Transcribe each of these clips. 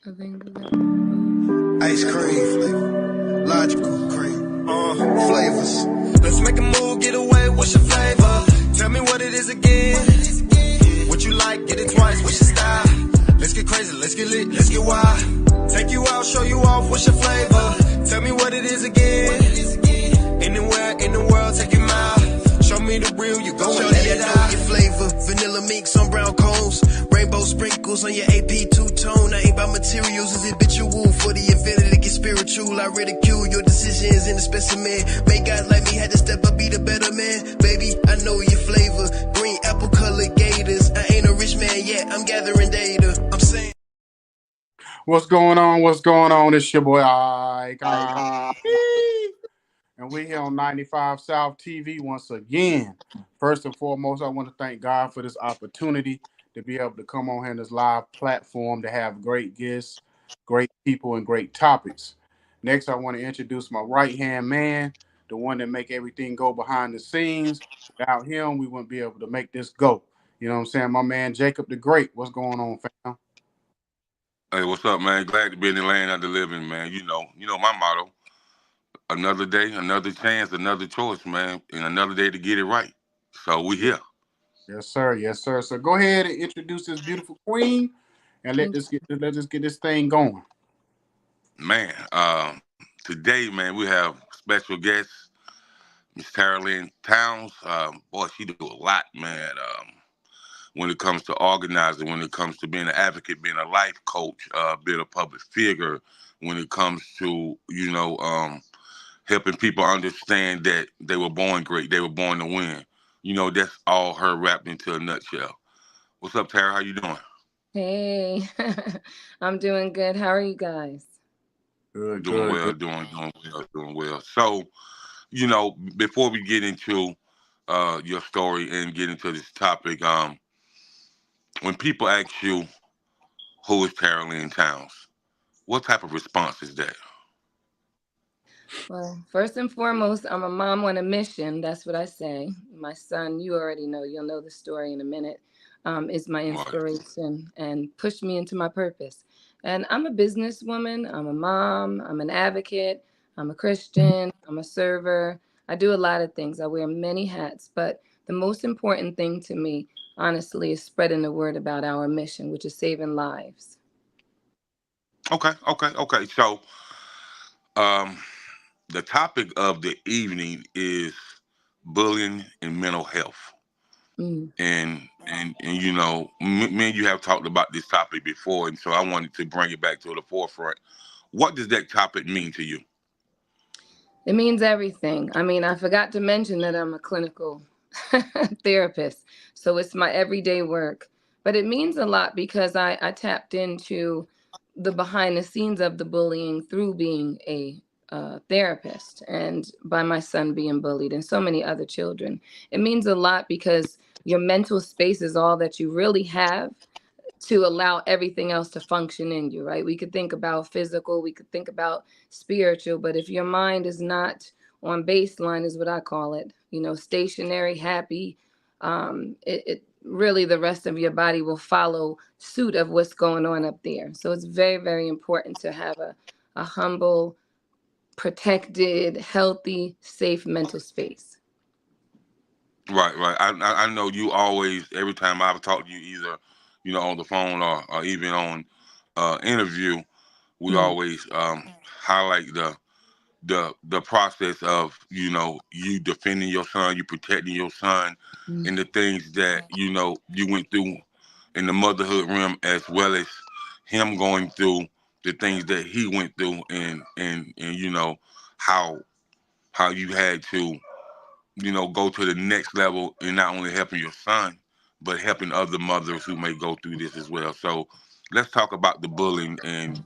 I think ice cream, logical cream, flavors. Let's make a move, get away, what's your flavor? Tell me what it is again. What you like, get it twice, what's your style? Let's get crazy, let's get lit, let's get wild. Take you out, show you off, what's your flavor? Tell me what it is again. Anywhere in the world, take you mild. Show me the real, you go and let it out. Your flavor, vanilla mix on brown cones, rainbow sprinkles on your AP two-tone. I ain't about materials, is habitual for the inventor to get spiritual. I ridicule your decisions in the specimen. Make guys like me had to step up, be the better man. Baby, I know your flavor, green apple colored gators. I ain't a rich man yet, I'm gathering data. I'm saying. What's going on? What's going on? It's your boy Ike. And we're here on 95 South TV once again. First and foremost, I want to thank God for this opportunity to be able to come on here on this live platform to have great guests, great people, and great topics. Next, I want to introduce my right-hand man, the one that make everything go behind the scenes. Without him, we wouldn't be able to make this go. You know what I'm saying? My man, Jacob the Great. What's going on, fam? Hey, what's up, man? Glad to be in the land of the living, man. You know my motto. Another day, another chance, another choice, man, and another day to get it right. So we here. Yes, sir. Yes, sir. So go ahead and introduce this beautiful queen, and let us get this thing going. Man, today, man, we have special guest, Miss Tara Lynn Towns. Boy, she do a lot, man. When it comes to organizing, when it comes to being an advocate, being a life coach, being a public figure, when it comes to, helping people understand that they were born great, they were born to win. That's all her wrapped into a nutshell. What's up, Tara? How you doing? Hey, I'm doing good. How are you guys? Good, Doing good, well, good. doing well. So, before we get into your story and get into this topic, when people ask you who is Tara Lynn Towns, what type of response is that? Well, first and foremost, I'm a mom on a mission. That's what I say. My son, you already know, you'll know the story in a minute, is my Right. inspiration and pushed me into my purpose. And I'm a businesswoman, I'm a mom, I'm an advocate, I'm a Christian, I'm a server. I do a lot of things. I wear many hats, but the most important thing to me, honestly, is spreading the word about our mission, which is saving lives. Okay. So, um, the topic of the evening is bullying and mental health. Mm. And me and you have talked about this topic before, and so I wanted to bring it back to the forefront. What does that topic mean to you? It means everything. I mean, I forgot to mention that I'm a clinical therapist. So it's my everyday work. But it means a lot because I tapped into the behind the scenes of the bullying through being a therapist and by my son being bullied and so many other children. It means a lot because your mental space is all that you really have to allow everything else to function in you, right? We could think about physical, we could think about spiritual, but if your mind is not on baseline, is what I call it, stationary, happy, it really the rest of your body will follow suit of what's going on up there. So it's very, very important to have a humble, protected, healthy, safe mental space. Right. I know you always, every time I've talked to you, either on the phone or even on interview, we Mm, always highlight the process of you defending your son, you protecting your son, mm. and the things that you went through in the motherhood realm, as well as him going through the things that he went through, and how you had to go to the next level in not only helping your son, but helping other mothers who may go through this as well. So let's talk about the bullying and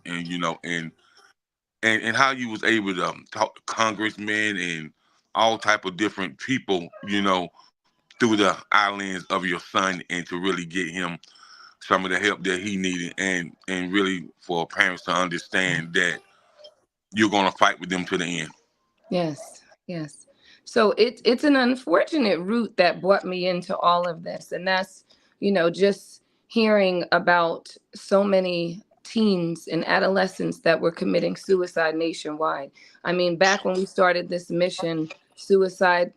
how you was able to talk to congressmen and all type of different people, through the islands of your son, and to really get him some of the help that he needed, and really for parents to understand that you're gonna fight with them to the end. Yes, yes. So it's an unfortunate route that brought me into all of this, and that's just hearing about so many teens and adolescents that were committing suicide nationwide. I mean, back when we started this mission, suicide,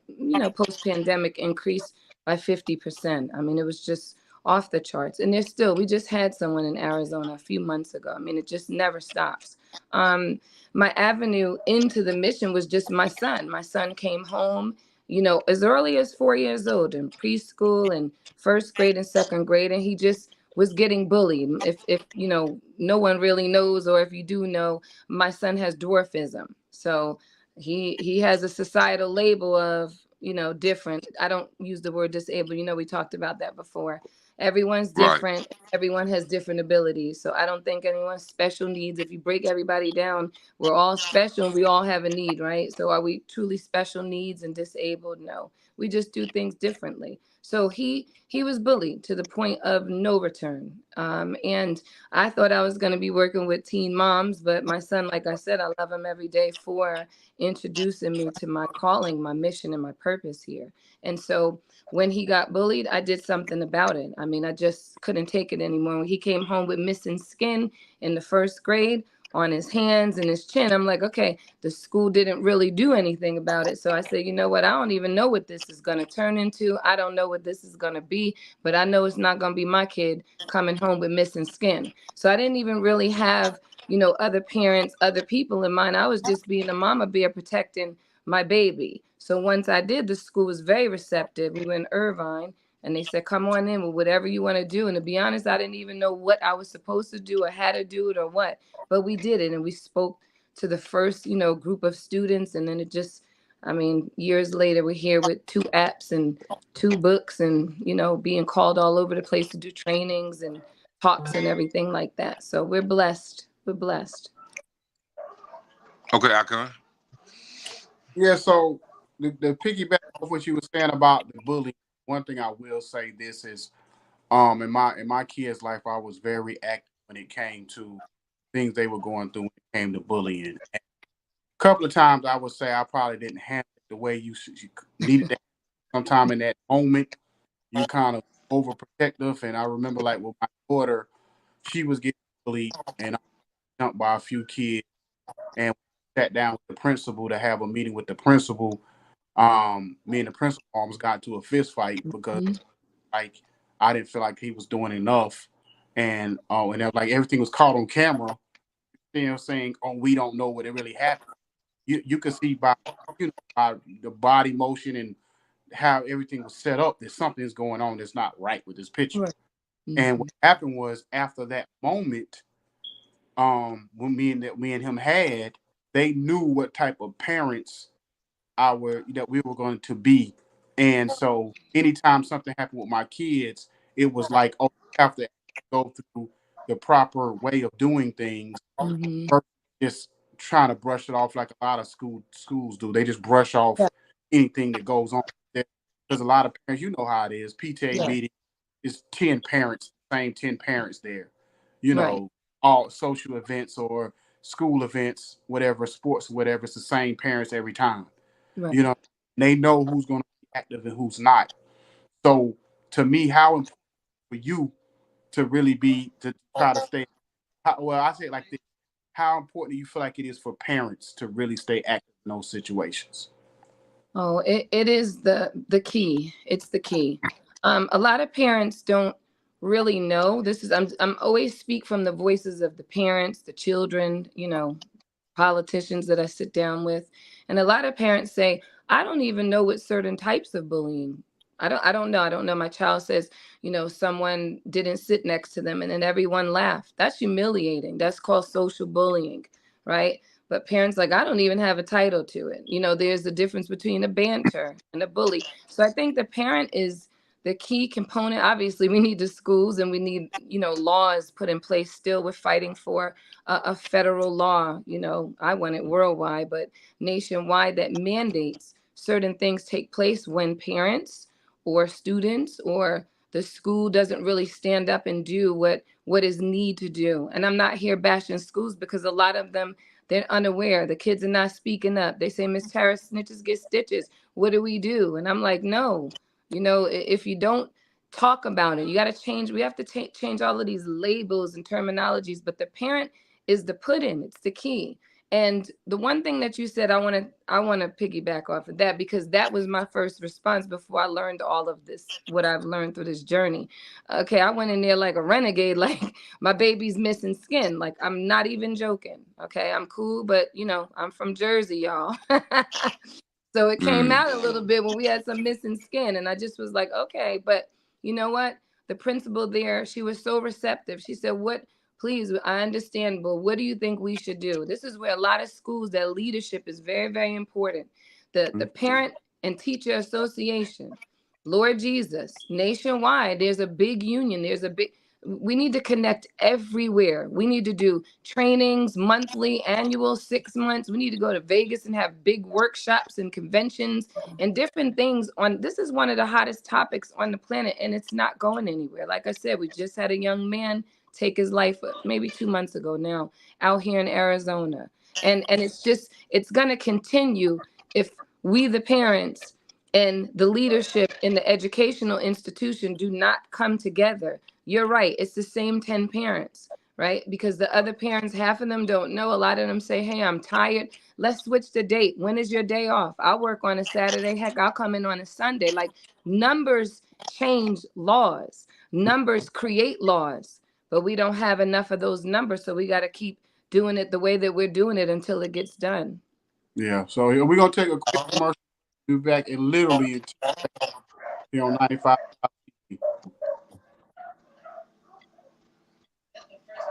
post-pandemic increased by 50%. I mean, it was just off the charts. And there's still, we just had someone in Arizona a few months ago. I mean, it just never stops. My avenue into the mission was just my son. My son came home, as early as 4 years old, in preschool and first grade and second grade. And he just was getting bullied. If no one really knows, or if you do know, my son has dwarfism. So he has a societal label of, different. I don't use the word disabled. We talked about that before. Everyone's different. Right. Everyone has different abilities. So I don't think anyone's special needs. If you break everybody down, we're all special and we all have a need, right? So are we truly special needs and disabled? No, we just do things differently. So he was bullied to the point of no return. And I thought I was going to be working with teen moms, but my son, like I said, I love him every day for introducing me to my calling, my mission, and my purpose here. And so when he got bullied, I did something about it. I mean, I just couldn't take it anymore. When he came home with missing skin in the first grade on his hands and his chin, I'm like, okay, the school didn't really do anything about it. So I said, you know what? I don't even know what this is going to turn into. I don't know what this is going to be, but I know it's not going to be my kid coming home with missing skin. So I didn't even really have, other parents, other people in mind. I was just being a mama bear protecting my baby. So once I did, the school was very receptive. We were in Irvine, and they said, come on in with whatever you want to do. And to be honest, I didn't even know what I was supposed to do or how to do it or what, but we did it. And we spoke to the first, group of students. And then it just, years later, we're here with 2 apps and 2 books and, being called all over the place to do trainings and talks and everything like that. So we're blessed. We're blessed. Okay, Akon. Yeah, so the piggyback of what you were saying about the bullying, one thing I will say this is, in my kids' life, I was very active when it came to things they were going through when it came to bullying. And a couple of times I would say I probably didn't handle it the way you needed it. Sometime in that moment, you kind of overprotective. And I remember like with my daughter, she was getting bullied and I was jumped by a few kids, and we sat down with the principal to have a meeting with the principal. Me and the principal almost got into a fist fight because like I didn't feel like he was doing enough, and like everything was caught on camera. Saying, "Oh, we don't know what it really happened." You could see by by the body motion and how everything was set up that something's going on that's not right with this picture. Right. And what happened was after that moment, when me and him had, they knew what type of parents that we were going to be. And so anytime something happened with my kids, it was like, oh, you have to go through the proper way of doing things. Just trying to brush it off like a lot of schools do. They just brush off anything that goes on there. Because a lot of parents, you know how it is. PTA meeting is 10 parents, same 10 parents there. All social events or school events, whatever, sports, whatever, it's the same parents every time. Right. They know who's going to be active and who's not. So to me, how important for you to really be to try to stay? I say it like this: how important do you feel like it is for parents to really stay active in those situations? Oh, it is the key. It's the key. A lot of parents don't really know. This is I'm always speak from the voices of the parents, the children, politicians that I sit down with. And a lot of parents say, I don't even know what certain types of bullying. I don't know. I don't know. My child says, someone didn't sit next to them and then everyone laughed. That's humiliating. That's called social bullying, right? But parents like, I don't even have a title to it. There's a difference between a banter and a bully. So I think the parent is the key component. Obviously, we need the schools and we need, laws put in place. Still, we're fighting for a federal law. I want it worldwide, but nationwide that mandates certain things take place when parents or students or the school doesn't really stand up and do what is need to do. And I'm not here bashing schools because a lot of them, they're unaware. The kids are not speaking up. They say, Miss Tara, snitches get stitches. What do we do? And I'm like, no. If you don't talk about it. You got to change. We have to change all of these labels and terminologies, but the parent is the put in. It's the key. And the one thing that you said, I want to piggyback off of that, because that was my first response before I learned all of this, what I've learned through this journey. Okay, I went in there like a renegade, like my baby's missing skin. Like, I'm not even joking. Okay, I'm cool, but you know, I'm from Jersey, y'all. So it came out a little bit when we had some missing skin. And I just was like, okay, but you know what? The principal there, she was so receptive. She said, please, I understand, but what do you think we should do? This is where a lot of schools, that leadership is very, very important. The parent and teacher association, Lord Jesus, nationwide, there's a big union. We need to connect everywhere. We need to do trainings, monthly, annual, 6 months. We need to go to Vegas and have big workshops and conventions and different things this is one of the hottest topics on the planet, and it's not going anywhere. Like I said, we just had a young man take his life maybe 2 months ago now out here in Arizona. And it's going to continue if we, the parents and the leadership in the educational institution, do not come together. You're right. It's the same 10 parents, right? Because the other parents, half of them don't know. A lot of them say, hey, I'm tired. Let's switch the date. When is your day off? I'll work on a Saturday. Heck, I'll come in on a Sunday. Like, numbers change laws. Numbers create laws, but we don't have enough of those numbers. So we got to keep doing it the way that we're doing it until it gets done. Yeah. So we're going to take a quick commercial. We'll be back in literally here on 95.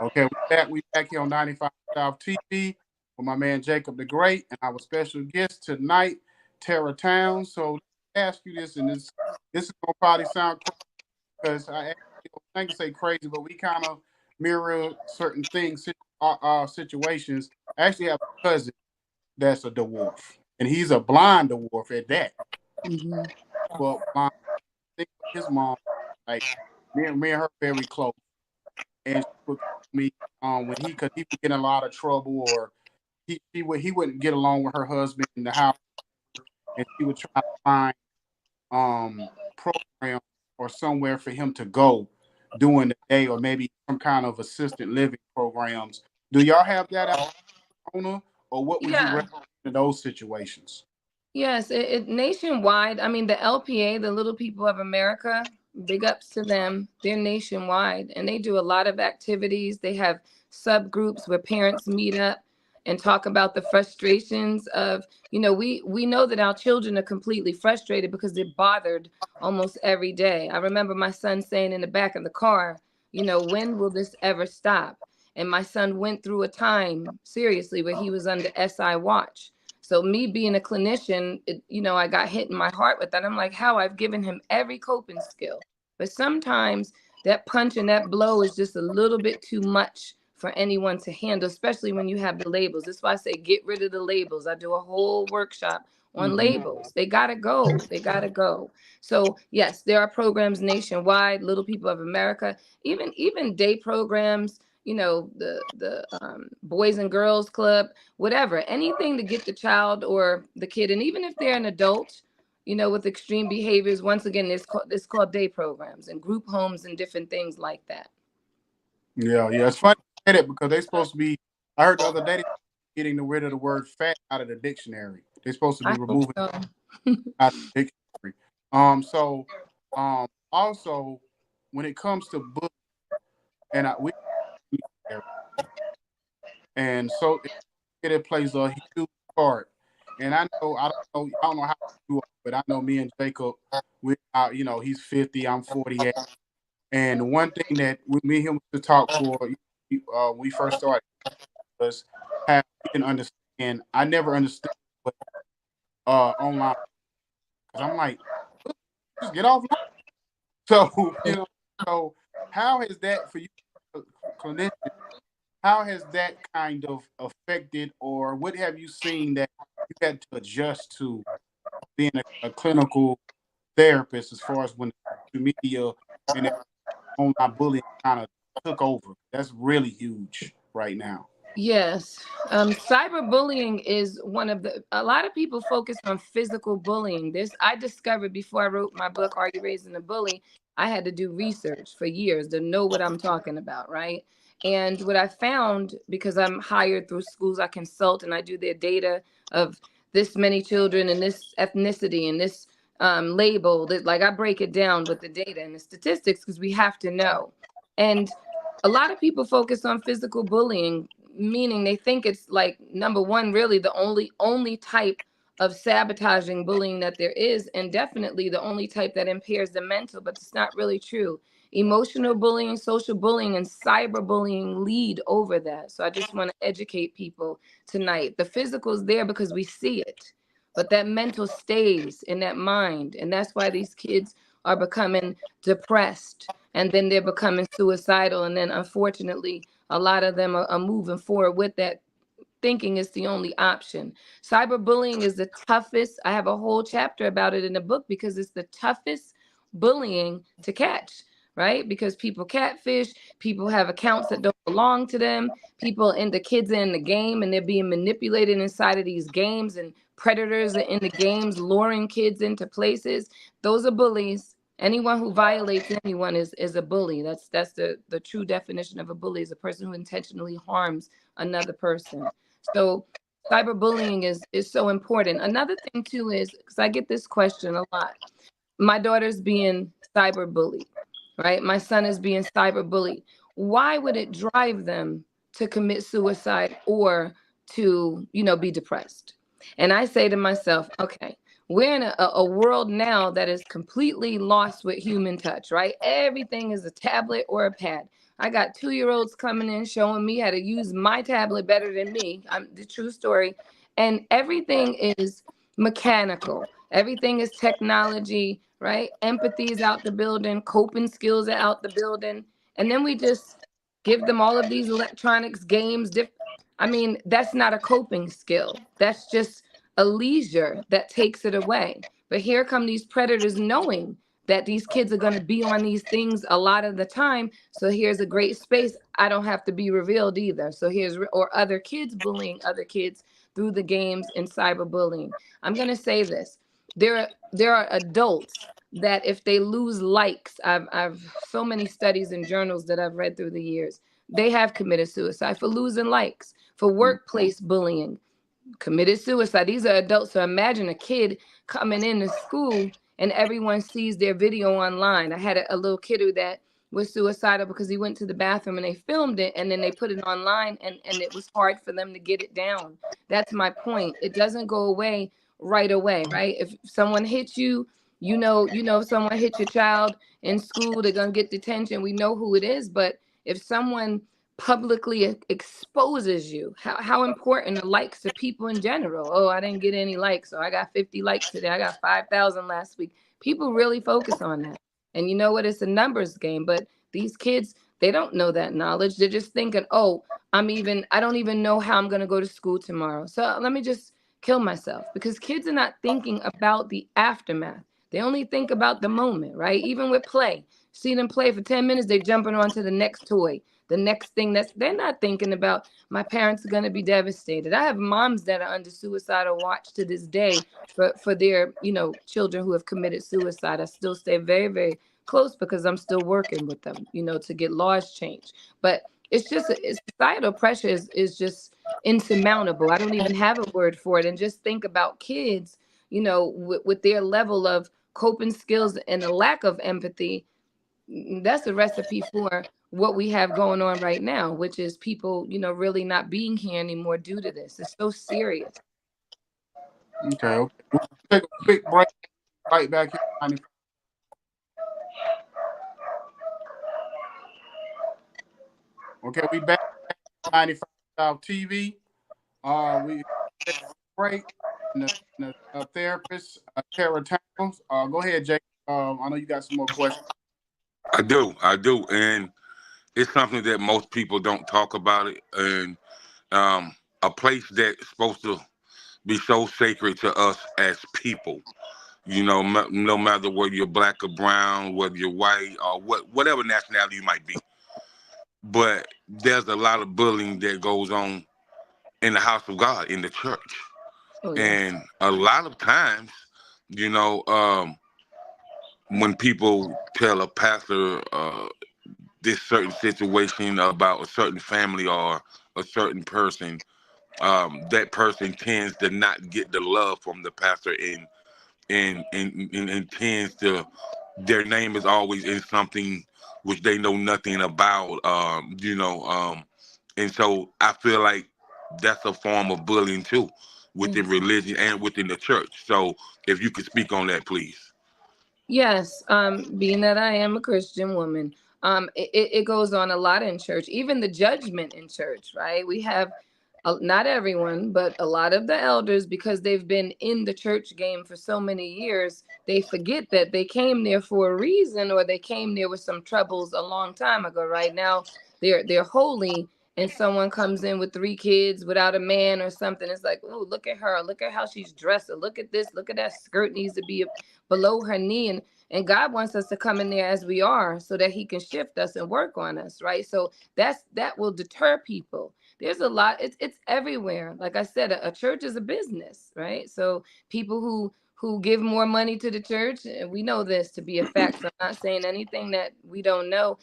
Okay, we back here on 95 South TV with my man Jacob the Great and our special guest tonight, Tara Towns. So let me ask you this, and this is gonna probably sound crazy because I think to say crazy, but we kind of mirror certain things, situations. I actually have a cousin that's a dwarf, and he's a blind dwarf at that. Mm-hmm. Well, I think his mom, like me and her, very close. And she would call me because he would get in a lot of trouble, or he wouldn't get along with her husband in the house, and she would try to find program or somewhere for him to go during the day, or maybe some kind of assisted living programs. Do y'all have that out, or what would you recommend in those situations? Yes, it nationwide. I mean, the LPA, the Little People of America, big ups to them. They're nationwide, and they do a lot of activities. They have subgroups where parents meet up and talk about the frustrations of, we know that our children are completely frustrated because they're bothered almost every day. I remember my son saying in the back of the car, when will this ever stop? And my son went through a time, seriously, where he was under SI watch. So me being a clinician, I got hit in my heart with that. I'm like, how I've given him every coping skill. But sometimes that punch and that blow is just a little bit too much for anyone to handle, especially when you have the labels. That's why I say get rid of the labels. I do a whole workshop on labels. They got to go. They got to go. So yes, there are programs nationwide, Little People of America, even day programs, the Boys and Girls Club, whatever, anything to get the child or the kid. And even if they're an adult, with extreme behaviors, once again, it's called day programs and group homes and different things like that. Yeah. It's funny to say that because they're supposed to be, I heard the other day, getting rid of the word fat out of the dictionary. They're supposed to be removing it out of the dictionary. Also, when it comes to books, and so it plays a huge part. And I don't know how to do it, but I know me and Jacob, he's 50, I'm 48. And one thing that me and him to talk for, we first started was how we can understand. I never understood what online, because I'm like, just get offline. So so how has that for you, clinician? How has that kind of affected, or what have you seen that you had to adjust to being a clinical therapist, as far as when the media and online bullying kind of took over? That's really huge right now. Yes. Cyberbullying is a lot of people focus on physical bullying. I discovered before I wrote my book, Are You Raising a Bully? I had to do research for years to know what I'm talking about, right? And what I found, because I'm hired through schools, I consult and I do their data of this many children and this ethnicity and this label, that like I break it down with the data and the statistics because we have to know. And a lot of people focus on physical bullying, meaning they think it's like number one, really the only type of sabotaging bullying that there is, and definitely the only type that impairs the mental, but it's not really true. Emotional bullying, social bullying, and cyberbullying lead over that. So I just want to educate people tonight. The physical is there because we see it, but that mental stays in that mind, and that's why these kids are becoming depressed, and then they're becoming suicidal, and then unfortunately a lot of them are moving forward with that, thinking it's the only option. Cyberbullying is the toughest. I have a whole chapter about it in the book because it's the toughest bullying to catch, right? Because people catfish, people have accounts that don't belong to them, the kids are in the game and they're being manipulated inside of these games, and predators are in the games luring kids into places. Those are bullies. Anyone who violates anyone is a bully. That's the true definition of a bully, is a person who intentionally harms another person. So cyberbullying is so important. Another thing too is, because I get this question a lot, my daughter's being cyberbullied, right? My son is being cyberbullied. Why would it drive them to commit suicide or to, be depressed? And I say to myself, okay, we're in a world now that is completely lost with human touch, right? Everything is a tablet or a pad. I got 2-year-olds coming in showing me how to use my tablet better than me. I'm the true story. And everything is mechanical. Everything is technology, right? Empathy is out the building. Coping skills are out the building. And then we just give them all of these electronics, games. I mean, that's not a coping skill. That's just a leisure that takes it away. But here come these predators knowing that these kids are going to be on these things a lot of the time. So here's a great space. I don't have to be revealed either. So or other kids bullying other kids through the games and cyberbullying. I'm going to say this. There are adults that if they lose likes, I've so many studies and journals that I've read through the years, they have committed suicide for losing likes, for workplace bullying, committed suicide. These are adults. So imagine a kid coming into school and everyone sees their video online. I had a little kiddo that was suicidal because he went to the bathroom and they filmed it and then they put it online, and it was hard for them to get it down. That's my point. It doesn't go away right away, right? If someone hits you, if someone hit your child in school, they're going to get detention. We know who it is. But if someone publicly exposes you, how important are likes to people in general? Oh, I didn't get any likes, so I got 50 likes today, I got 5,000 last week. People really focus on that, and you know what, it's a numbers game. But these kids, they don't know that knowledge. They're just thinking, oh, I don't even know how I'm going to go to school tomorrow, so let me just kill myself. Because kids are not thinking about the aftermath. They only think about the moment, right? Even with play, see them play for 10 minutes, they're jumping on to the next toy, the next thing. They're not thinking about, my parents are going to be devastated. I have moms that are under suicidal watch to this day for their, children who have committed suicide. I still stay very, very close because I'm still working with them, to get laws changed. But it's just societal pressure is just insurmountable. I don't even have a word for it. And just think about kids, with their level of coping skills and a lack of empathy. That's a recipe for what we have going on right now, which is people, really not being here anymore due to this. It's so serious. Okay. We'll take a quick break. Right back here. Okay, we back at 95 South TV. We take a break. The therapist, Tara Towns. Go ahead, Jake. I know you got some more questions. I do, and it's something that most people don't talk about it, and a place that's supposed to be so sacred to us as people. No matter whether you're black or brown, whether you're white or whatever nationality you might be. but there's a lot of bullying that goes on in the house of God, in the church. Oh yes. And a lot of times, you know, when people tell a pastor this certain situation about a certain family or a certain person, that person tends to not get the love from the pastor, and tends to, their name is always in something which they know nothing about, and so I feel like that's a form of bullying too, within Mhm. religion and within the church. So if you could speak on that, please. Yes, being that I am a Christian woman, it goes on a lot in church, even the judgment in church, right? We have not everyone, but a lot of the elders, because they've been in the church game for so many years, they forget that they came there for a reason, or they came there with some troubles a long time ago. Right now, they're holy, and someone comes in with 3 kids without a man or something. It's like, oh, look at her, look at how she's dressed, or look at this, look at that skirt needs to be below her knee, and God wants us to come in there as we are so that he can shift us and work on us, right? So that will deter people. There's a lot, it's everywhere. Like I said, a church is a business, right? So people who give more money to the church, and we know this to be a fact, so I'm not saying anything that we don't know.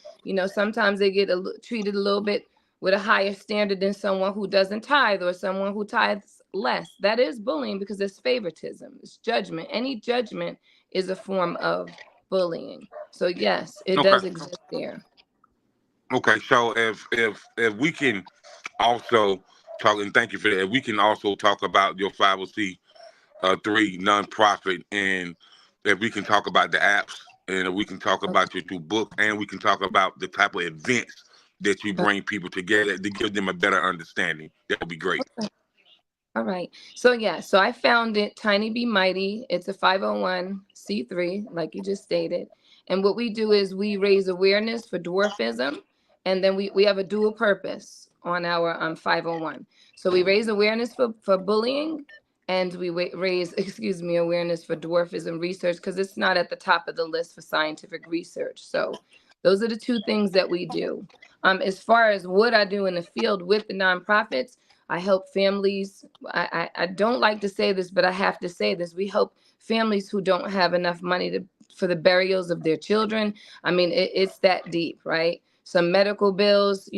Sometimes they get treated a little bit with a higher standard than someone who doesn't tithe, or someone who tithes less. That is bullying, because it's favoritism, it's judgment. Any judgment is a form of bullying. So yes, it Okay. does exist there. Okay. So if we can also talk, and thank you for that. If we can also talk about your 503 nonprofit, and if we can talk about the apps, and if we can talk about your 2 books, and we can talk about the type of events that you bring people together to give them a better understanding, that would be great. All right. So yeah, so I found it Tiny Be Mighty. It's a 501c3, like you just stated. And what we do is we raise awareness for dwarfism, and then we have a dual purpose on our 501. So we raise awareness for bullying, and we raise, excuse me, awareness for dwarfism research, because it's not at the top of the list for scientific research. So those are the 2 things that we do. As far as what I do in the field with the nonprofits, I help families. I don't like to say this, but I have to say this. We help families who don't have enough money for the burials of their children. I mean, it's that deep, right? Some medical bills.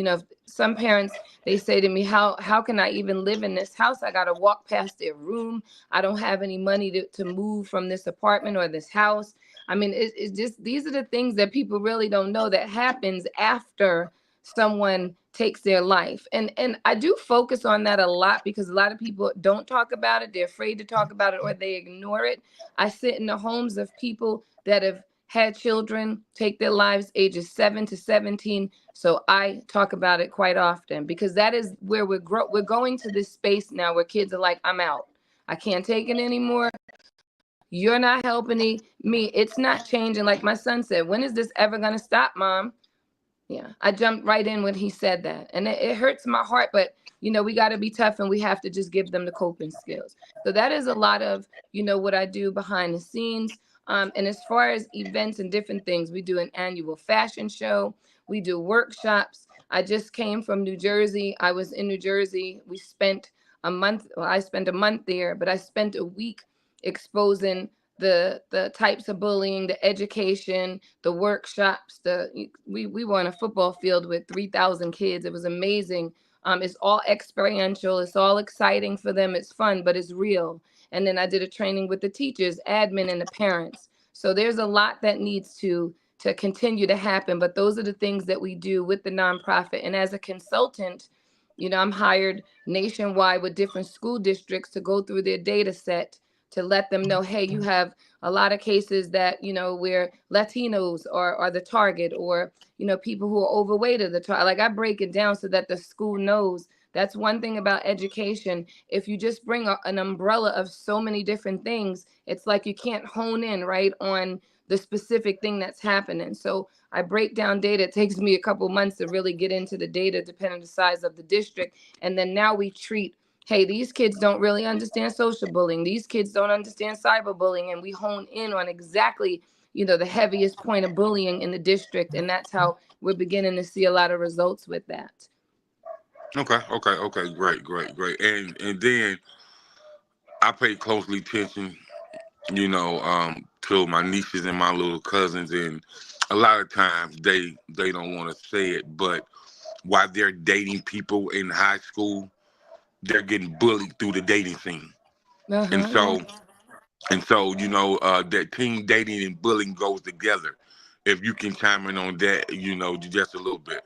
Some parents, they say to me, how can I even live in this house? I got to walk past their room. I don't have any money to move from this apartment or this house. I mean, it's just, these are the things that people really don't know that happens after someone takes their life. And I do focus on that a lot, because a lot of people don't talk about it. They're afraid to talk about it, or they ignore it. I sit in the homes of people that have had children take their lives ages 7 to 17. So I talk about it quite often, because that is where we're going to this space now where kids are like, I'm out. I can't take it anymore. You're not helping me. It's not changing. Like my son said, when is this ever going to stop, Mom? Yeah, I jumped right in when he said that. And it hurts my heart, but we got to be tough, and we have to just give them the coping skills. So that is a lot of, what I do behind the scenes. And as far as events and different things, we do an annual fashion show. We do workshops. I just came from New Jersey. I was in New Jersey. We spent a month. Well, I spent a month there, but I spent a week exposing the types of bullying, the education, the workshops. We were on a football field with 3,000 kids. It was amazing. It's all experiential. It's all exciting for them. It's fun, but it's real. And then I did a training with the teachers, admin, and the parents. So there's a lot that needs to continue to happen. But those are the things that we do with the nonprofit. And as a consultant, I'm hired nationwide with different school districts to go through their data set to let them know, hey, you have a lot of cases that, where Latinos are the target, or, people who are overweight are the target. Like, I break it down so that the school knows. That's one thing about education. If you just bring an umbrella of so many different things, it's like you can't hone in right on the specific thing that's happening. So I break down data. It takes me a couple months to really get into the data, depending on the size of the district. And then now we treat, hey, these kids don't really understand social bullying. These kids don't understand cyberbullying. And we hone in on exactly the heaviest point of bullying in the district. And that's how we're beginning to see a lot of results with that. Okay. Great. And then I pay closely attention, to my nieces and my little cousins, and a lot of times they don't want to say it, but while they're dating people in high school, they're getting bullied through the dating scene. And so that teen dating and bullying goes together. If you can chime in on that, just a little bit.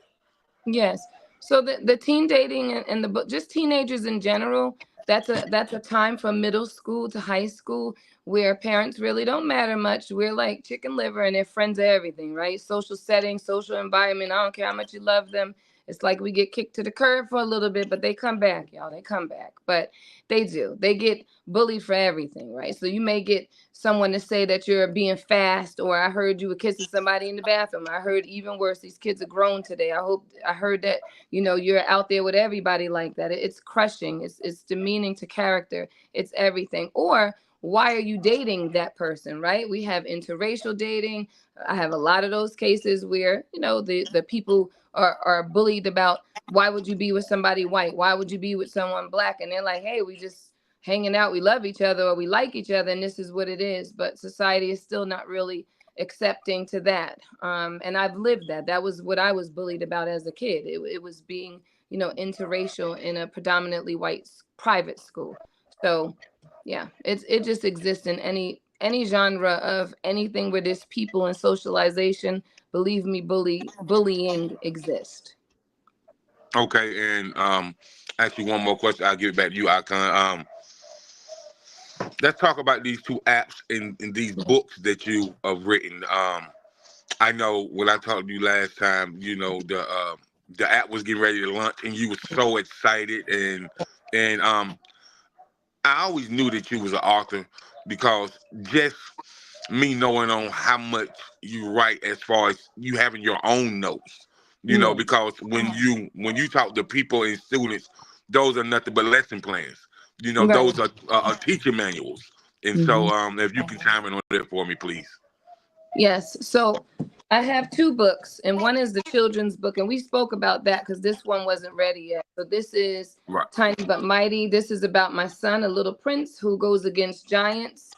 Yes. So the teen dating and just teenagers in general, that's a time from middle school to high school where parents really don't matter much. We're like chicken liver and they're friends of everything, right? Social setting, social environment. I don't care how much you love them. It's like we get kicked to the curb for a little bit, but they come back, y'all. They come back. But they do. They get bullied for everything, right? So you may get someone to say that you're being fast, or I heard you were kissing somebody in the bathroom. I heard even worse, these kids are grown today. I heard that, you're out there with everybody like that. It's crushing. It's demeaning to character. It's everything. Or why are you dating that person, right? We have interracial dating. I have a lot of those cases where, the people are bullied about, why would you be with somebody white? Why would you be with someone black? And they're like, hey, we just hanging out. We love each other, or we like each other, and this is what it is. But society is still not really accepting to that. And I've lived that. That was what I was bullied about as a kid. It was being, interracial in a predominantly white private school. So yeah, it just exists in any genre of anything where there's people and socialization. Believe me, bullying exists. Okay, and actually one more question. I'll give it back to you, Icon. Let's talk about these two apps and these books that you have written. I know when I talked to you last time, the app was getting ready to launch, and you were so excited, and I always knew that you was an author because just me knowing on how much you write as far as you having your own notes, because when you talk to people and students, those are nothing but lesson plans. Right. Those are teacher manuals. And so if you can chime in on that for me, please. Yes. So I have two books, and one is the children's book, and we spoke about that because this one wasn't ready yet. So this is Right. Tiny But Mighty. This is about my son, a little prince who goes against giants,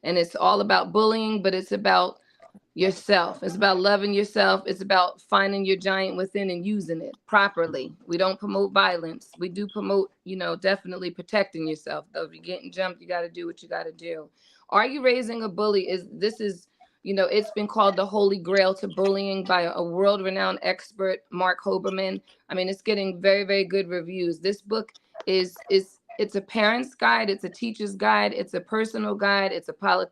and it's all about bullying, but it's about yourself. It's about loving yourself. It's about finding your giant within and using it properly. We don't promote violence. We do promote, definitely protecting yourself. Though if you're getting jumped, you got to do what you got to do. Are You Raising a Bully? It's been called the holy grail to bullying by a world-renowned expert, Mark Hoberman. I mean, it's getting very, very good reviews. This book it's a parent's guide. It's a teacher's guide. It's a personal guide. It's a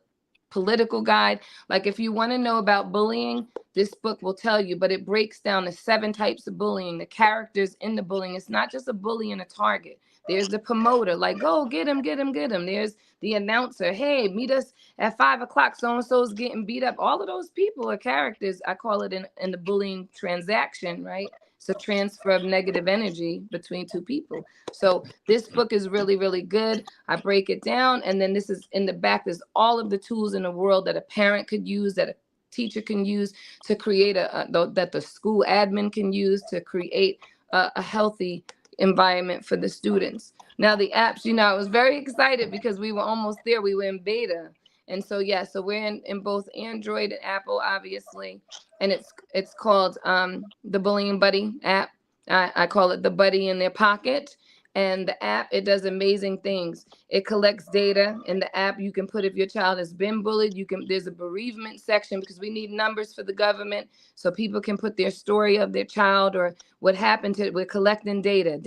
political guide. Like, if you want to know about bullying, this book will tell you, but it breaks down the 7 types of bullying, the characters in the bullying. It's not just a bully and a target. There's the promoter, like, go get him. There's the announcer, hey, meet us at 5:00. So-and-so's getting beat up. All of those people are characters. I call it in the bullying transaction, right? It's a transfer of negative energy between two people. So this book is really, really good. I break it down. And then this is in the back. There's all of the tools in the world that a parent could use, that a teacher can use to create that the school admin can use to create a healthy environment for the students. Now the apps, I was very excited because we were almost there. We were in beta. And so, so we're in both Android and Apple, obviously. And it's called the Bullying Buddy app. I call it the buddy in their pocket. And the app, it does amazing things. It collects data. In the app, you can put if your child has been bullied. there's a bereavement section because we need numbers for the government so people can put their story of their child or what happened to it. We're collecting data.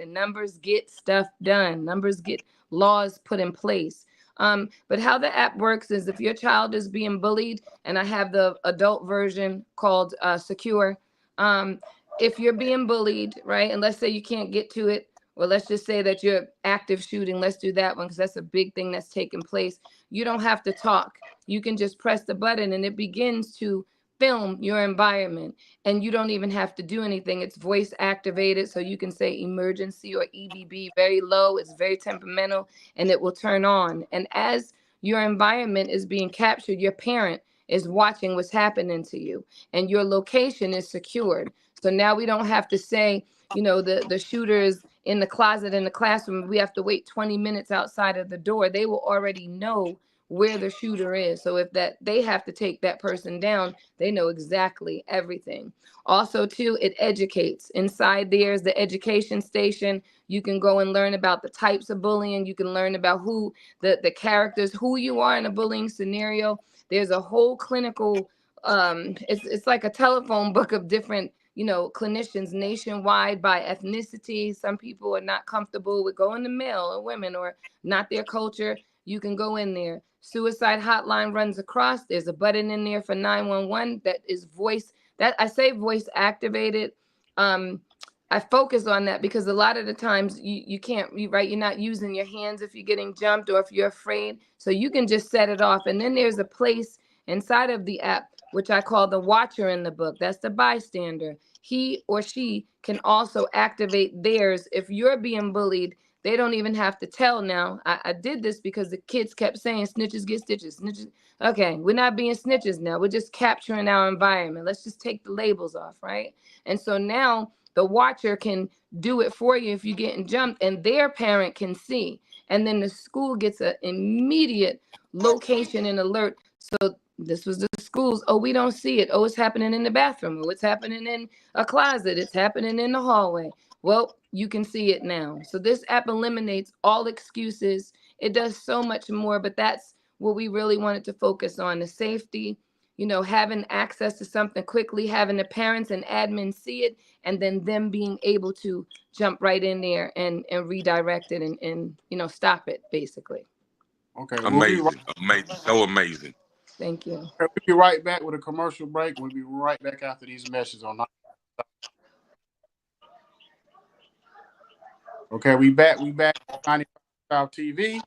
Numbers get stuff done. Numbers get laws put in place. But how the app works is if your child is being bullied, and I have the adult version called Secure. If you're being bullied, right, and let's say you can't get to it, or let's just say that you're active shooting, let's do that one because that's a big thing that's taking place. You don't have to talk. You can just press the button and it begins to film your environment, and you don't even have to do anything. It's voice activated, so you can say emergency or EBB, very low. It's very temperamental, and it will turn on. And as your environment is being captured, your parent is watching what's happening to you, and your location is secured. So now we don't have to say, the shooter is in the closet in the classroom. We have to wait 20 minutes outside of the door. They will already know where the shooter is. So if they have to take that person down, they know exactly everything. Also, too, it educates. Inside there's the education station. You can go and learn about the types of bullying. You can learn about who the characters, who you are in a bullying scenario. There's a whole clinical, it's like a telephone book of different, clinicians nationwide by ethnicity. Some people are not comfortable with going to male or women or not their culture. You can go in there. Suicide hotline runs across. There's a button in there for 911 that is voice. That I say voice activated. I focus on that because a lot of the times you can't, right? You're not using your hands if you're getting jumped or if you're afraid. So you can just set it off. And then there's a place inside of the app, which I call the watcher in the book. That's the bystander. He or she can also activate theirs. If you're being bullied, they don't even have to tell now. I did this because the kids kept saying snitches get stitches. Snitches. Okay, we're not being snitches now. We're just capturing our environment. Let's just take the labels off, right? And so now the watcher can do it for you if you're getting jumped, and their parent can see. And then the school gets an immediate location and alert. So this was the schools. Oh, we don't see it. Oh, it's happening in the bathroom. Oh, it's happening in a closet. It's happening in the hallway. Well, you can see it now. So this app eliminates all excuses. It does so much more, but that's what we really wanted to focus on, the safety, having access to something quickly, having the parents and admin see it, and then them being able to jump right in there and redirect it and stop it, basically. Okay. Amazing. So amazing. Thank you. We'll be right back with a commercial break. We'll be right back after these messages on. Okay, we back on 95 South TV.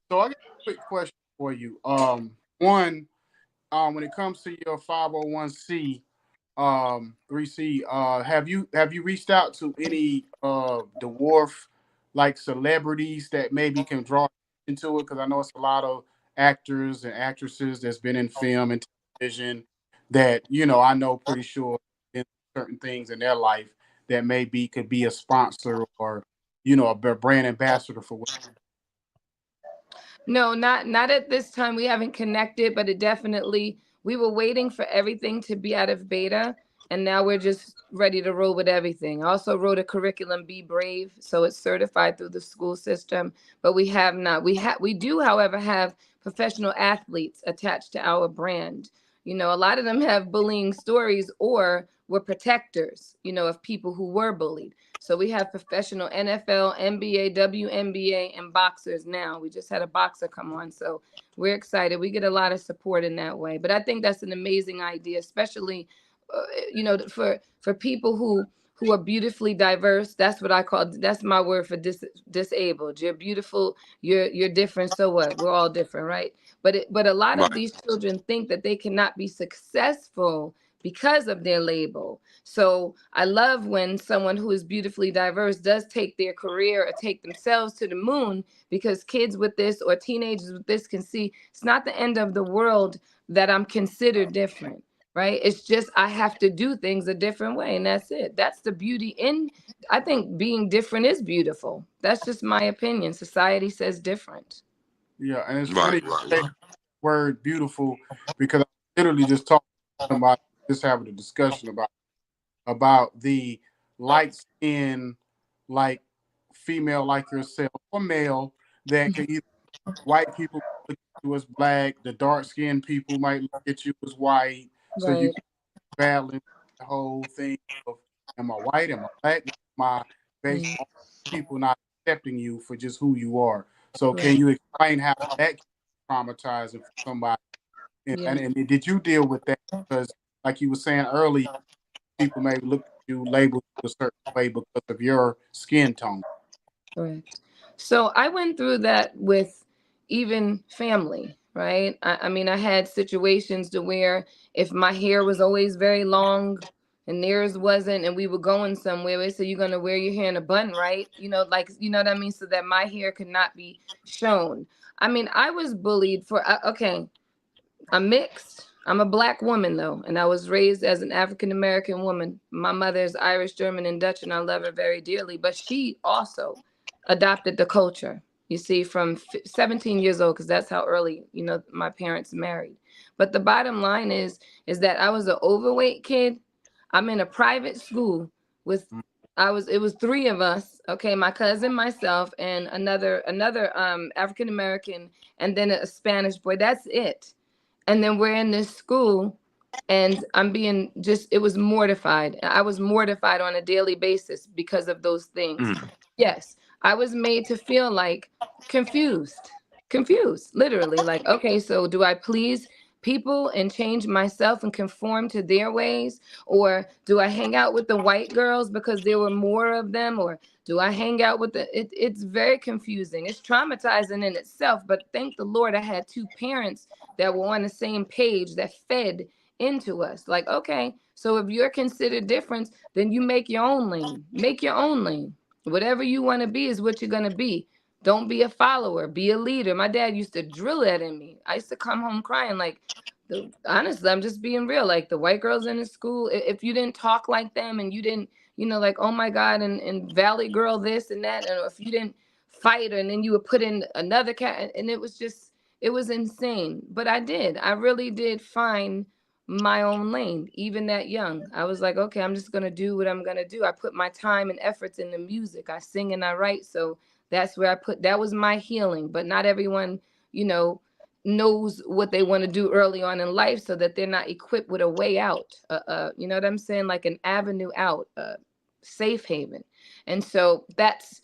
So I got a quick question for you. One, when it comes to your 501c 3C, have you reached out to any dwarf like celebrities that maybe can draw into it? Because I know it's a lot of actors and actresses that's been in film and television that I know pretty sure in certain things in their life that maybe could be a sponsor or a brand ambassador for what. No, not at this time. We haven't connected, but we were waiting for everything to be out of beta, and now we're just ready to roll with everything. I also wrote a curriculum, Be Brave, so it's certified through the school system, but we have not. We do, however, have professional athletes attached to our brand. A lot of them have bullying stories or were protectors, of people who were bullied. So we have professional NFL, NBA, WNBA, and boxers now. We just had a boxer come on. So we're excited. We get a lot of support in that way. But I think that's an amazing idea, especially, for people who are beautifully diverse. That's what I call, that's my word for disabled. You're beautiful. You're different. So what? We're all different, right? But a lot of these children think that they cannot be successful because of their label. So I love when someone who is beautifully diverse does take their career or take themselves to the moon, because kids with this or teenagers with this can see it's not the end of the world that I'm considered different, right? It's just I have to do things a different way, and that's it. That's the beauty I think being different is beautiful. That's just my opinion. Society says different. Yeah, and it's funny to say the word beautiful, because I literally just talked to somebody, just having a discussion about the light skin, like female like yourself, or male that can either white people look at you as black, the dark skinned people might look at you as white. Right. So you can balance the whole thing of, am I white, am I black, am I based on people not accepting you for just who you are. So can you explain how that can be traumatizing for somebody? And did you deal with that? Because like you were saying earlier, people may look at you, label you a certain way because of your skin tone. Correct. So I went through that with even family, right? I mean, I had situations to where if my hair was always very long and theirs wasn't, and we were going somewhere, they said, you're going to wear your hair in a bun, right? You know what I mean? So that my hair could not be shown. I mean, I was bullied for, okay, I'm mixed. I'm a black woman though, and I was raised as an African American woman. My mother is Irish, German, and Dutch, and I love her very dearly. But she also adopted the culture. You see, from 17 years old, because that's how early, my parents married. But the bottom line is that I was an overweight kid. I'm in a private school with it was three of us, okay, my cousin, myself, and another African American, and then a Spanish boy. That's it. And then we're in this school, and it was mortified. I was mortified on a daily basis because of those things. Yes, I was made to feel like confused, literally. Like, okay, so do I please people and change myself and conform to their ways? Or do I hang out with the white girls because there were more of them? Or do I hang out with it's very confusing. It's traumatizing in itself, but thank the Lord I had two parents that were on the same page that fed into us. Like, okay, so if you're considered different, then you make your own lane. Make your own lane. Whatever you want to be is what you're going to be. Don't be a follower, be a leader. My dad used to drill that in me. I used to come home crying like, honestly, I'm just being real. Like the white girls in the school, if you didn't talk like them and you didn't, like, oh my God, and Valley Girl this and that, and if you didn't fight, and then you would put in another cat, and it was insane. But I really did find my own lane, even that young. I was like, okay, I'm just going to do what I'm going to do. I put my time and efforts into music. I sing and I write. So that's where that was my healing. But not everyone, knows what they want to do early on in life, so that they're not equipped with a way out. You know what I'm saying? Like an avenue out, safe haven. And so that's,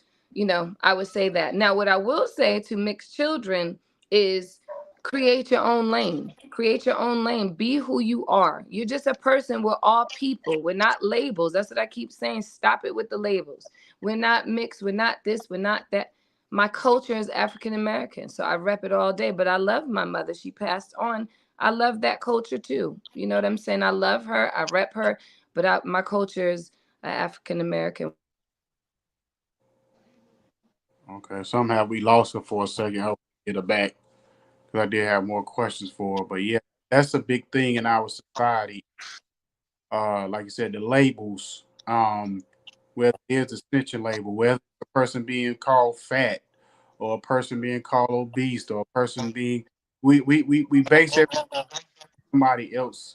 I would say that. Now, what I will say to mixed children is create your own lane. Create your own lane. Be who you are. You're just a person. We're all people. We're not labels. That's what I keep saying. Stop it with the labels. We're not mixed. We're not this. We're not that. My culture is African American, so I rep it all day. But I love my mother. She passed on. I love that culture too. You know what I'm saying? I love her. I rep her. But my culture is African American. Okay, somehow we lost her for a second. Hope we get her back, because I did have more questions for her. But yeah, that's a big thing in our society. Like you said, the labels. Whether it's a snitching label, whether a person being called fat, or a person being called obese, or a person being we base everything on somebody else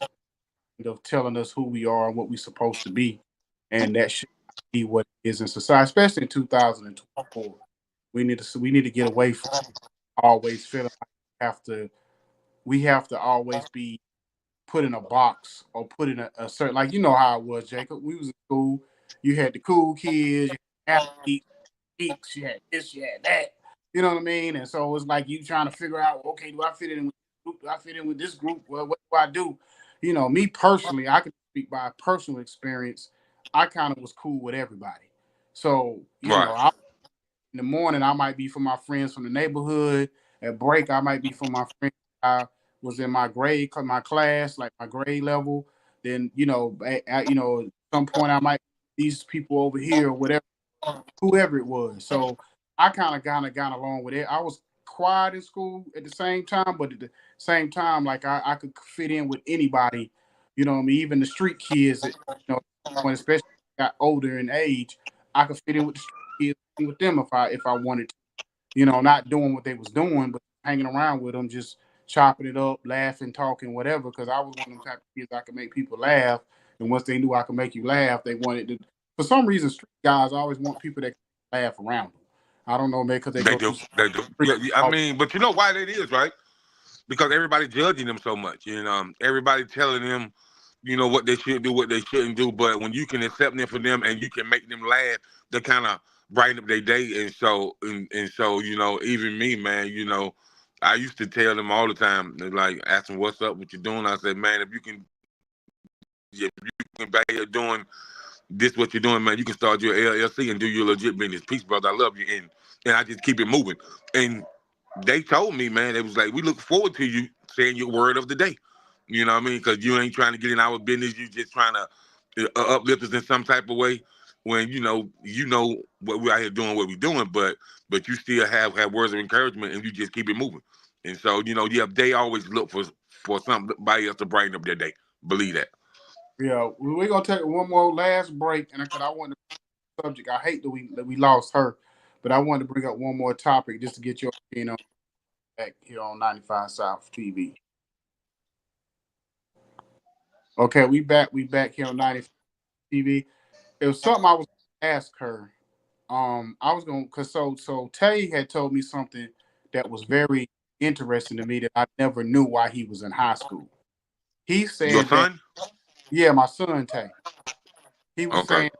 of telling us who we are and what we're supposed to be, and that should not be what it is in society, especially in 2024. We need to get away from always feeling like we have to always be put in a box or put in a certain, like, how it was, Jacob. We was in school. You had the cool kids, you had athletes, geeks, you had this, you had that. You know what I mean? And so it's like you trying to figure out, okay, do I fit in with this group? Do I fit in with this group? Well, what do I do? Me personally, I can speak by personal experience. I kind of was cool with everybody. So, in the morning, I might be for my friends from the neighborhood. At break, I might be for my friends I was in my class, like my grade level. Then, at some point, I might these people over here or whatever, whoever it was. So I kind of got along with it. I was quiet in school at the same time, but at the same time, like I could fit in with anybody. You know what I mean? Even the street kids, when especially got older in age, I could fit in with the street kids, with them if I wanted to. Not doing what they was doing, but hanging around with them, just chopping it up, laughing, talking, whatever. Because I was one of them type of kids I could make people laugh, and once they knew I could make you laugh, they wanted to. For some reason, street guys always want people that can laugh around them. I don't know, maybe because they do. Yeah, I mean, but you know why that is, right? Because everybody judging them so much. Everybody telling them, what they should do, what they shouldn't do. But when you can accept them for them and you can make them laugh, they kind of brighten up their day. And so, even me, man, I used to tell them all the time, like, ask them what's up, what you doing. I said, man, if you can back here doing this, what you're doing, man, you can start your LLC and do your legit business. Peace, brother. I love you. And I just keep it moving. And they told me, man, it was like, we look forward to you saying your word of the day. You know what I mean? Because you ain't trying to get in our business. You just trying to uplift us in some type of way. When you know what we're out here doing, what we're doing, but you still have words of encouragement, and you just keep it moving. And so, they always look for somebody else to brighten up their day. Believe that. Yeah, we're gonna take one more last break, and because I want the subject, I hate that we lost her, but I wanted to bring up one more topic just to get your opinion on back here on 95 South TV. Okay, we back here on 95 TV. It was something I was gonna ask her. I was gonna cause so Tay had told me something that was very interesting to me that I never knew why he was in high school. He Your said that, son? yeah, my son Tay. He was Okay. saying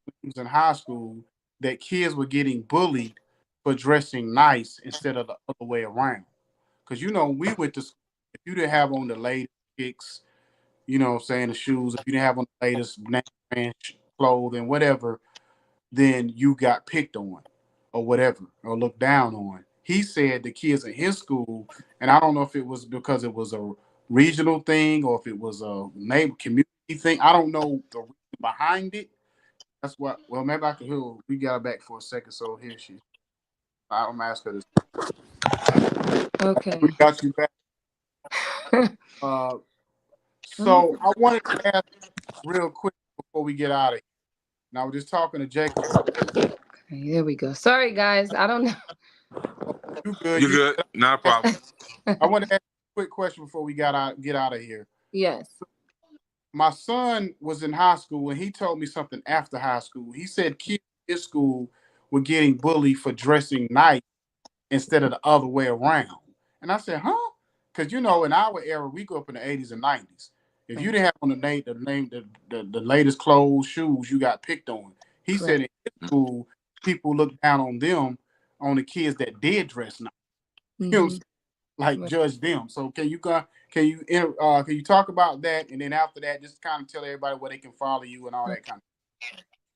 when he was in high school that kids were getting bullied for dressing nice instead of the other way around. Because we went to school, if you didn't have on the latest kicks, what I'm saying, the shoes, if you didn't have on the latest name brand clothing, whatever, then you got picked on or whatever, or looked down on. He said the kids in his school, and I don't know if it was because it was a regional thing or if it was a neighbor community thing. I don't know the reason behind it. That's what. Well, maybe I can hear. We got her back for a second, so here she. I'm asking her this. Okay. We got you back. So I wanted to ask real quick before we get out of here. Now we're just talking to Jacob. Okay, there we go. Sorry, guys. I don't know. You good? You're good. Not a problem. I want to ask a quick question before we get out of here. Yes. My son was in high school and he told me something after high school. He said kids in his school were getting bullied for dressing nice instead of the other way around. And I said, huh? Because in our era, we grew up in the 80s and 90s. If you didn't have on the latest clothes, shoes, you got picked on. He said in his school, people looked down on the kids that did dress nice. Mm-hmm. Judge them. So can you talk about that, and then after that, just kind of tell everybody where they can follow you and all that kind of.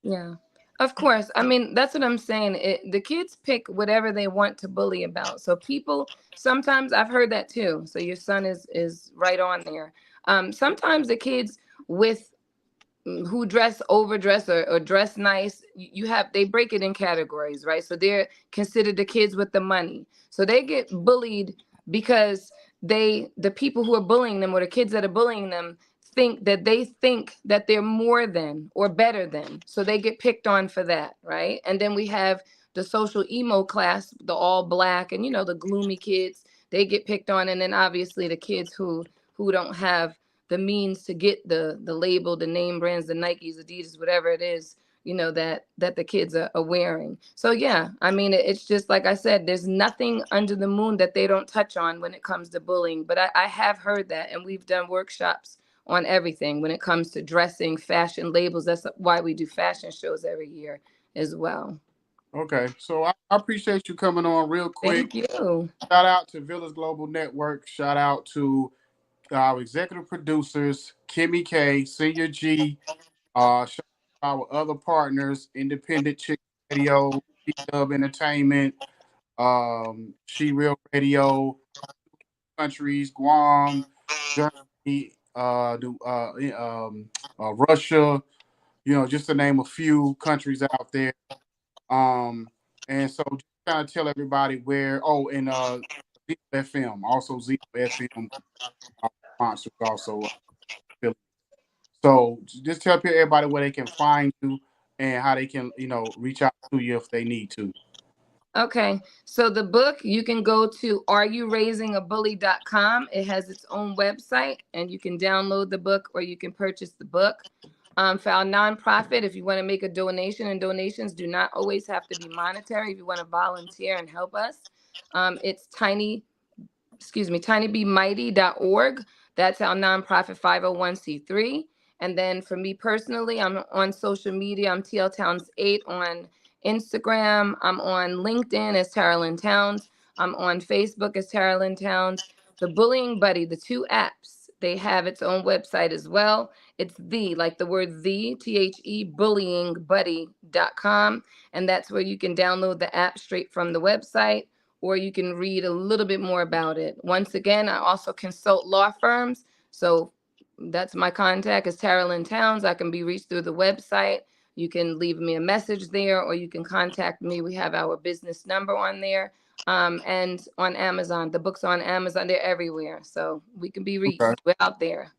Yeah, of course. I mean, that's what I'm saying. The kids pick whatever they want to bully about. So people, sometimes I've heard that too. So your son is right on there. Sometimes the kids who overdress or dress nice, they break it in categories, right? So they're considered the kids with the money. So they get bullied because the people who are bullying them, or the kids that are bullying them, think that they're more than or better than. So they get picked on for that, right? And then we have the social emo class, the all black and the gloomy kids, they get picked on. And then obviously the kids who don't have the means to get the label, the name brands, the Nikes, Adidas, whatever it is, that the kids are wearing. So yeah, I mean, it's just like I said, there's nothing under the moon that they don't touch on when it comes to bullying. But I have heard that, and we've done workshops on everything when it comes to dressing, fashion labels. That's why we do fashion shows every year as well. Okay, so I appreciate you coming on real quick. Thank you. Shout out to Village Global Network. Shout out to our executive producers, Kimmy K, Senior G. Shout out to our other partners, Independent Chick Radio, Dub Entertainment, She Real Radio, countries, Guam, Germany, Russia, just to name a few countries out there. And so just kind of tell everybody where. Oh, and Zero FM, also Zero FM sponsors also. So just tell everybody where they can find you and how they can, reach out to you if they need to. Okay, so the book, you can go to areyouraisingabully.com. It has its own website, and you can download the book or you can purchase the book. For our nonprofit, if you want to make a donation, and donations do not always have to be monetary. If you want to volunteer and help us, it's tinybemighty.org. That's our nonprofit 501c3. And then for me personally, I'm on social media. I'm TL Towns 8 on Instagram. I'm on LinkedIn as Tara Lynn Towns. I'm on Facebook as Tara Lynn Towns. The Bullying Buddy, the two apps, they have its own website as well. It's like the word THE, bullyingbuddy.com. And that's where you can download the app straight from the website, or you can read a little bit more about it. Once again, I also consult law firms. So that's my contact is Tara Lynn Towns. I can be reached through the website. You can leave me a message there, or you can contact me. We have our business number on there. And on Amazon, the books are on Amazon. They're everywhere. So we can be reached. Okay. We're out there.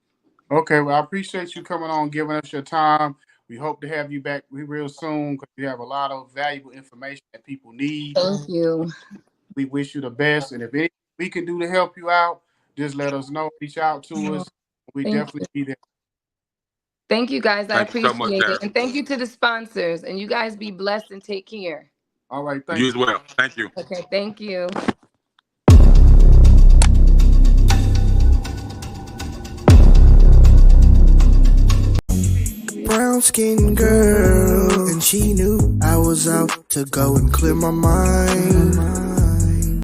Okay, well, I appreciate you coming on, giving us your time. We hope to have you back real soon because you have a lot of valuable information that people need. Thank you. We wish you the best. And if anything we can do to help you out, just let us know. Reach out to us. We definitely be there. Thank you, guys. I Thank you so appreciate much, it. And thank you to the sponsors. And you guys be blessed and take care. All right. Thank You as well. Thank you. Okay. Thank you. Brown skin girl, and she knew I was out to go and clear my mind.